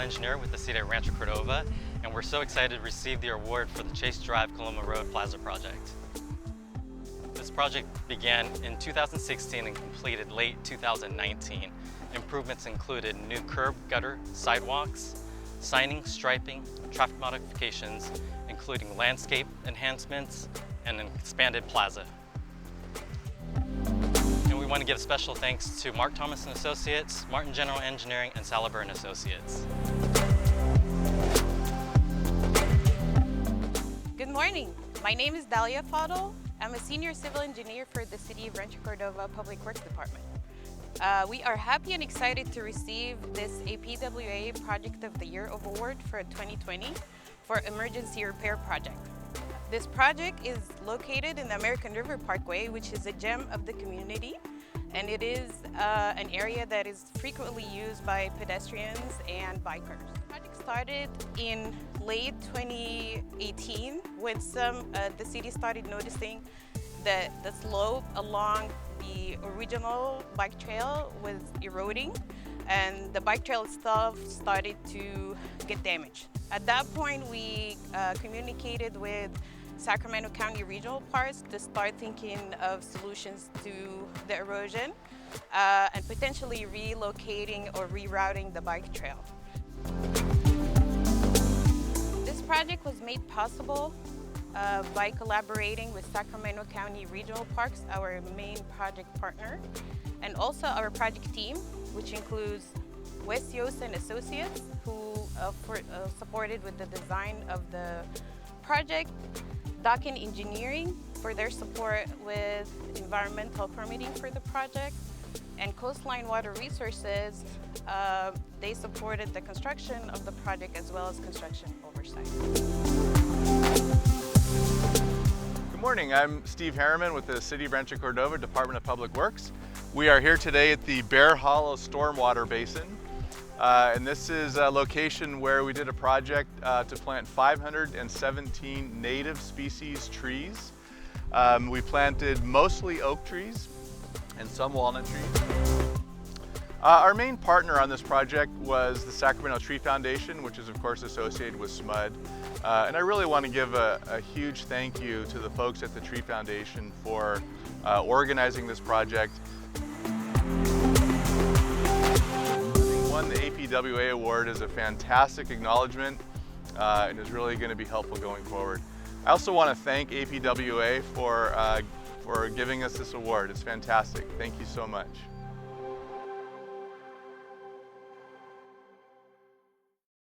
engineer with the City of Rancho Cordova, and we're so excited to receive the award for the Chase Drive Coloma Road Plaza project. This project began in 2016 and completed late 2019. Improvements included new curb, gutter, sidewalks, signing, striping, traffic modifications, including landscape enhancements, and an expanded plaza. And we want to give special thanks to Mark Thomas & Associates, Martin General Engineering, and Saliber & Associates. Good morning. My name is Dalia Fadl. I'm a senior civil engineer for the City of Rancho Cordova Public Works Department. We are happy and excited to receive this APWA Project of the Year award for 2020 for Emergency Repair Project. This project is located in the American River Parkway, which is a gem of the community, and it is an area that is frequently used by pedestrians and bikers. The project started in late 2018 when the city started noticing that the slope along the original bike trail was eroding and the bike trail itself started to get damaged. At that point, we communicated with Sacramento County Regional Parks to start thinking of solutions to the erosion and potentially relocating or rerouting the bike trail. This project was made possible by collaborating with Sacramento County Regional Parks, our main project partner, and also our project team, which includes West Yost and Associates, who supported with the design of the project, Docking Engineering for their support with environmental permitting for the project, and Coastline Water Resources, they supported the construction of the project as well as construction oversight. Good morning, I'm Steve Harriman with the City of Rancho Cordova Department of Public Works. We are here today at the Bear Hollow Stormwater Basin. And this is a location where we did a project to plant 517 native species trees. We planted mostly oak trees and some walnut trees. Our main partner on this project was the Sacramento Tree Foundation, which is of course associated with SMUD. And I really want to give a huge thank you to the folks at the Tree Foundation for organizing this project. Won the APWA award is a fantastic acknowledgement and is really going to be helpful going forward. I also want to thank APWA for giving us this award. It's fantastic. Thank you so much.